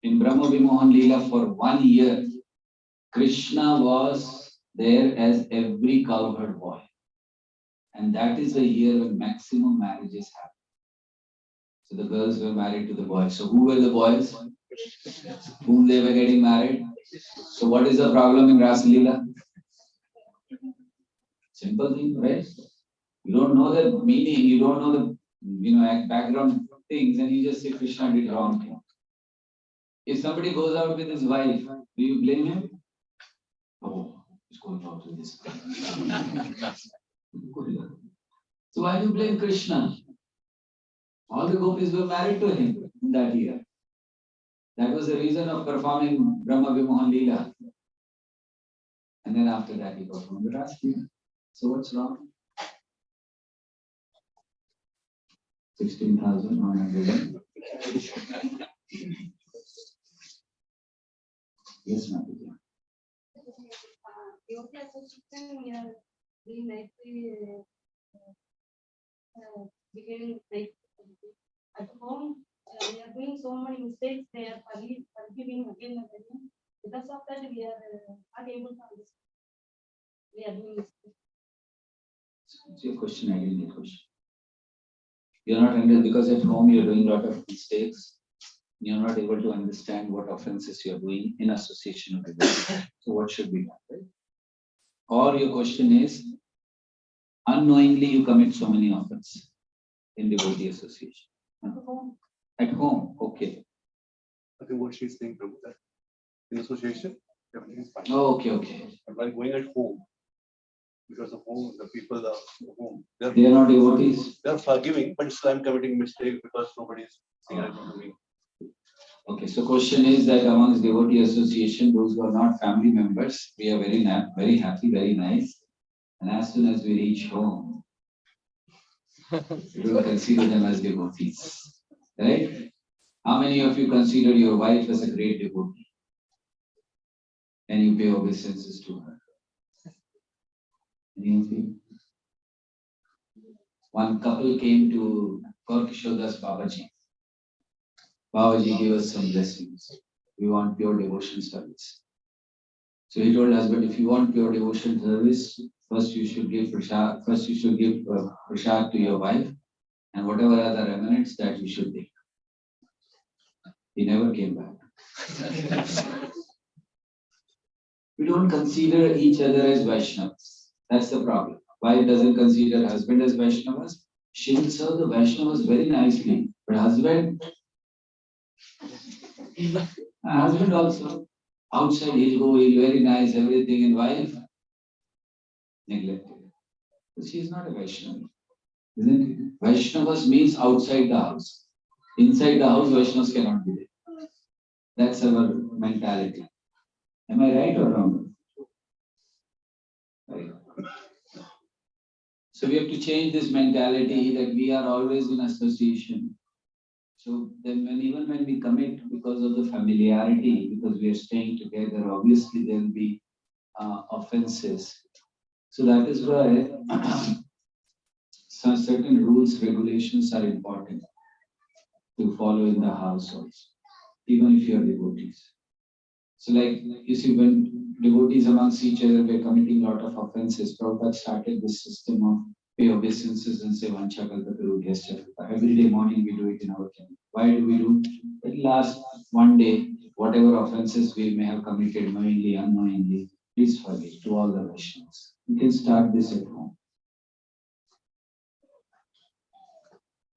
Speaker 1: in Brahma Vimohan Leela for 1 year, Krishna was there as every cowherd boy. And that is the year when maximum marriages happen. So the girls were married to the boys. So who were the boys? Whom they were getting married? So what is the problem in Rasa Leela? Simple thing, right? You don't know the meaning, you don't know the background things, and you just say Krishna did wrong thing. If somebody goes out with his wife, do you blame him? Oh, he's going out with this. So why do you blame Krishna? All the gopis were married to him in that year. That was the reason of performing Brahma Vimohan Leela. And then after that he performed the Rasa Leela. So what's wrong? 16,100. Yes, ma'am.
Speaker 3: Yoga association, we are doing nicely beginning like at home. We are doing so many mistakes. They are forgiving again and again. Because of that, we are not able to understand. We are doing mistakes.
Speaker 1: What's your question? I didn't get the question. You're not handled because at home you're doing a lot of mistakes. You're not able to understand what offenses you're doing in association with devotees. So what should be done, right? Or your question is, unknowingly you commit so many offenses in devotee association. At home, okay.
Speaker 2: I think what she's saying, Prabhu, that in association, everything is fine.
Speaker 1: Oh, okay.
Speaker 2: But while going at home, because of home, the people are home,
Speaker 1: They are not devotees.
Speaker 2: they're forgiving, but still I'm committing mistake because nobody is saying anything to me.
Speaker 1: Okay, so question is that amongst devotee association, those who are not family members, we are very happy, very nice. And as soon as we reach home, we don't consider them as devotees. Right? How many of you consider your wife as a great devotee? And you pay obeisances to her? Any of you? One couple came to Kishodas Babaji. Babaji gave us some blessings. We want pure devotion service. So he told husband, if you want pure devotion service, first you should give prasad. First you should give prasad to your wife, and whatever other remnants that you should take. He never came back. We don't consider each other as Vaishnavas. That's the problem. Why it doesn't consider husband as Vaishnavas? She will serve the Vaishnavas very nicely, but husband also. Outside he'll go, he'll very nice, everything, and wife neglected. But she is not a Vaishnava, isn't it? Vaishnavas means outside the house. Inside the house, Vaishnavas cannot be there. That's our mentality. Am I right or wrong? Right. So we have to change this mentality that we are always in association. So then even when we commit because of the familiarity, because we are staying together, obviously there will be offenses. So that is why some certain rules, regulations are important to follow in the house also, even if you are devotees. So like you see, when devotees amongst each other were committing a lot of offenses, Prabhupada started this system of pay obeisances and say Vancha Kalpatarudhyascha. Every day morning we do it in our camp. Why do we do? At last one day, whatever offenses we may have committed knowingly, unknowingly, please forgive to all the Vaishnavas. You can start this at home.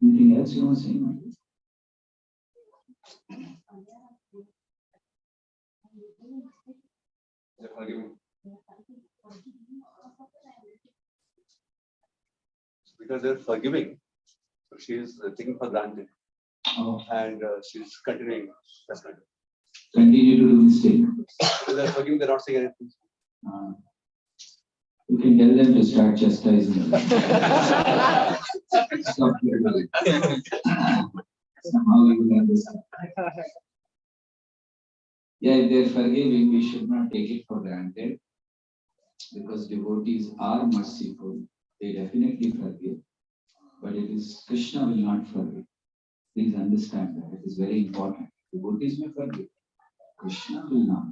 Speaker 1: Anything else you want to say?
Speaker 2: They're forgiving. Because they're forgiving, so she is taking for granted.
Speaker 1: Oh.
Speaker 2: And she's continuing. That's right.
Speaker 1: Continue to do mistake.
Speaker 2: So they're forgiving, they're not saying anything.
Speaker 1: You can tell them to start chastising them. Stop doing it. Somehow you will understand. Yeah, if they're forgiving, we should not take it for granted, because devotees are merciful. They definitely forgive, but it is Krishna will not forgive. Please understand that. It is very important. Devotees may forgive. Krishna will not.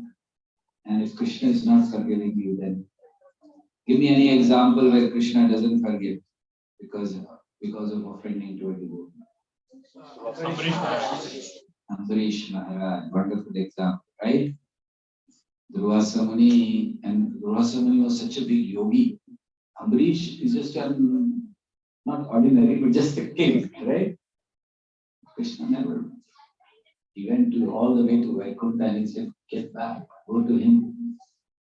Speaker 1: And if Krishna is not forgiving you, then give me any example where Krishna doesn't forgive because of offending to a devotee. Ambarish Maharaj, wonderful example, right? Durvasa Muni, and Durvasa Muni was such a big yogi. Ambarish is just not ordinary, but just a king, right? Krishna never. He went all the way to Vaikuntha and he said, get back, go to him.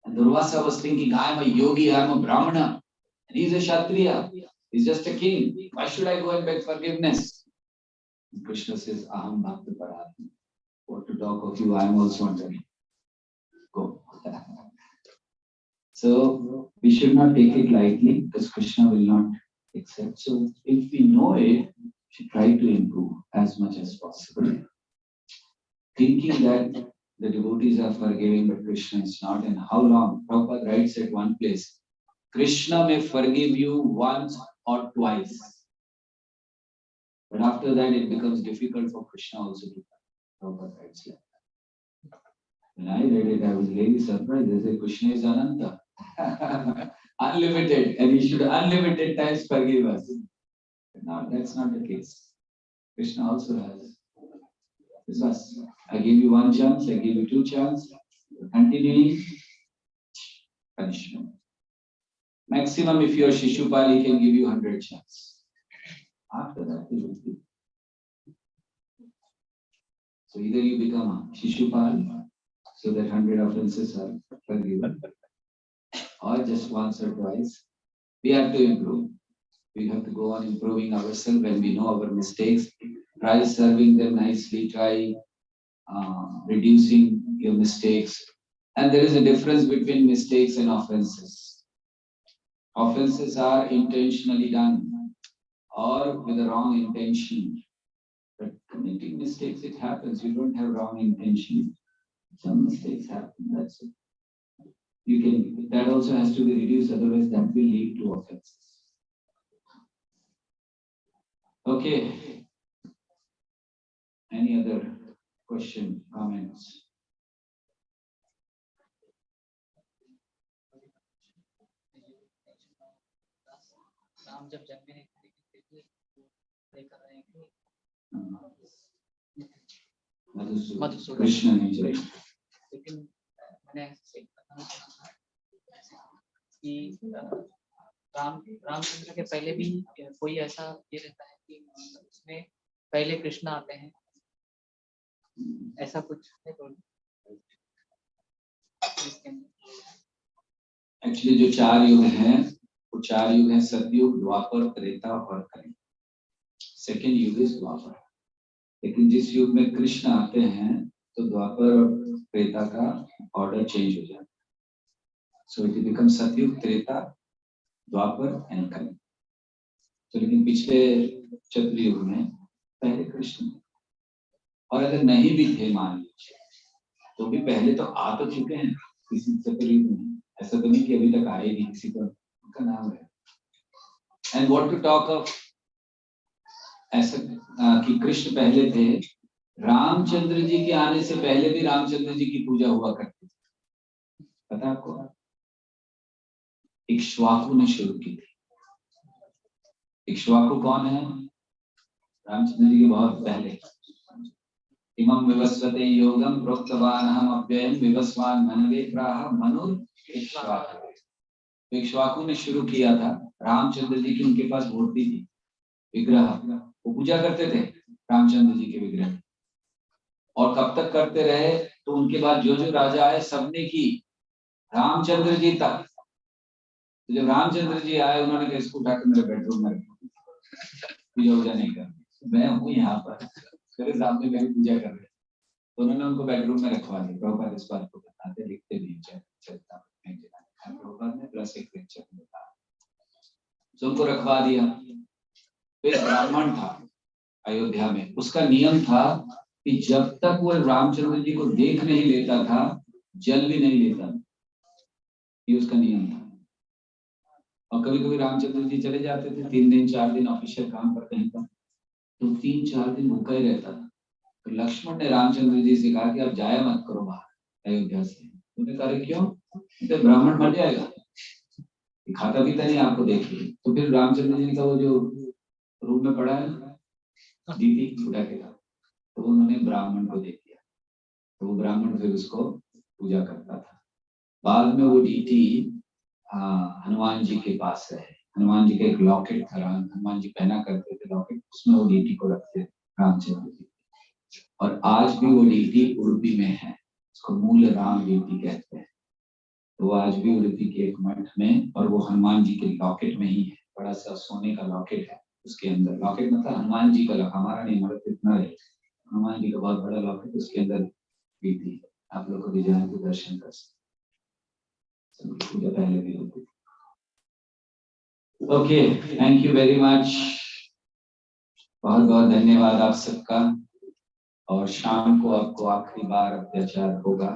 Speaker 1: And Durvasa was thinking, I am a yogi, I am a Brahmana, and he is a Kshatriya, he is just a king. Why should I go and beg forgiveness? And Krishna says, Aham Bhakta Paratma. What to talk of you, I am also wondering. Go. So we should not take it lightly because Krishna will not accept. So if we know it, we should try to improve as much as possible. Thinking that the devotees are forgiving, but Krishna is not. And how long? Prabhupada writes at one place, Krishna may forgive you once or twice. But after that, it becomes difficult for Krishna also to forgive. Prabhupada writes like that. When I read it, I was really surprised. They said Krishna is Anartha. Unlimited, and he should unlimited times forgive us. But no, that's not the case. Krishna also has Because I give you one chance, I give you two chances. Continuing punishment. Maximum, if you are Shishupal, he can give you 100 chances. After that, he will be. So either you become a Shishupal, so that 100 offenses are forgiven, or just once or twice. We have to improve. We have to go on improving ourselves when we know our mistakes. Try serving them nicely. Try reducing your mistakes. And there is a difference between mistakes and offenses. Offenses are intentionally done or with a wrong intention. But committing mistakes, it happens. You don't have wrong intention. Some mistakes happen. That's it. You can. That also has to be reduced. Otherwise, that will lead to offenses. Okay. Any other question, comments?
Speaker 5: Ram जब जन्मे हैं pray कर रहे हैं कि
Speaker 1: मधुसूदन कृष्ण नहीं चाहिए।
Speaker 5: लेकिन मैंने एक कथन सुना था कि रामचंद्र के पहले भी कोई ऐसा ये रहता है कि उसमें पहले कृष्ण आते हैं, ऐसा कुछ है तो
Speaker 1: एक्चुअली जो चार युग हैं वो चार युग हैं, सतयुग, द्वापर, त्रेता और कलयुग। सेकेंड युग इज द्वापर। लेकिन जिस युग में कृष्ण आते हैं तो द्वापर और त्रेता का ऑर्डर चेंज हो जाता है। सो इट बिकम सतयुग, त्रेता, द्वापर एंड कलयुग। तो लेकिन पिछले चतुर्युग में पहले कृष्ण, और अगर नहीं भी थे मान लीजिए तो भी पहले तो आ तो चुके हैं किसी चतुर्युग में। ऐसा तो नहीं कि अभी तक आए नहीं, किसी का उनका नाम है। And what to talk of ऐसा कि कृष्ण पहले थे। रामचंद्र जी के आने से पहले भी रामचंद्र जी की पूजा हुआ करती थी। पता है आपको? इक्ष्वाकु ने शुरू की थी। इक्ष्वाकु कौन है? रामचंद्र जी के बहुत पहले। इमं विवस्वते योगम प्रोक्तवानहम अव्ययम विवस्वान मनवे प्राह मनुर इक्ष्वाकु। इक्ष्वाकु ने शुरू किया था। रामचंद्र जी की उनके पास मूर्ति थी, विग्रह, वो पूजा करते थे रामचंद्र जी के विग्रह। और कब तक करते रहे? तो उनके बाद जो जो राजा आए सबने की, रामचंद्र जी तक। तो जब रामचंद्र जी आए उन्होंने कहा इसको उठाकर मेरे बेडरूम में रखो, पूजा नहीं करनी, मैं हूँ यहाँ पर, मेरे सामने मेरी पूजा कर रहे। तो उन्होंने उनको बेडरूम में रखवा दिया। प्रभुपाद इस बात को बताते लिखते भी चलता प्रभुपाद ने प्लस एक लेक्चर में बताया। तो उनको रखवा दिया। फिर ब्राह्मण था अयोध्या में, उसका नियम था कि जब तक वो रामचंद्र जी को देख नहीं लेता था जल भी नहीं लेता, ये उसका नियम था। और कभी कभी रामचंद्र जी चले जाते थे 3 दिन 4 दिन ऑफिशियल काम पर कहीं पर, तो 3-4 दिन भूखा ही रहता था। तो लक्ष्मण ने रामचंद्र जी से कहा कि आप जाया मत करो बाहर अयोध्या से। उन्होंने कहा क्यों? तो ब्राह्मण मर जाएगा, खाता पीता नहीं आपको देखिए। तो फिर रामचंद्र जी का वो जो रूम में पड़ा है दीदी उठा के, तो उन्होंने ब्राह्मण को दे दिया। तो वो ब्राह्मण फिर उसको पूजा करता था। बाद में वो डीटी हनुमान जी के पास रहे। हनुमान जी का एक लॉकेट था, हनुमान जी पहना करते थे लॉकेट, उसमें वो डीटी को रखते रामचंद्र जी। और आज भी वो डीटी उड़पी में है, उसको मूल राम डीटी कहते हैं। तो वो आज भी उड़पी के एक मठ में, और वो हनुमान जी के लॉकेट में ही है। बड़ा सा सोने का लॉकेट है, उसके अंदर लॉकेट मतलब हनुमान जी का लॉकेट, हमारा नहीं, हमारा कितना है, हनुमान जी का बहुत बड़ा लॉकेट, उसके अंदर डीटी। आप लोग को भी जाए तो दर्शन कर सकते, पूजा पहले भी होती। Okay, thank you very much, बहुत बहुत धन्यवाद आप सबका। और शाम को आपको आखिरी बार अत्याचार होगा।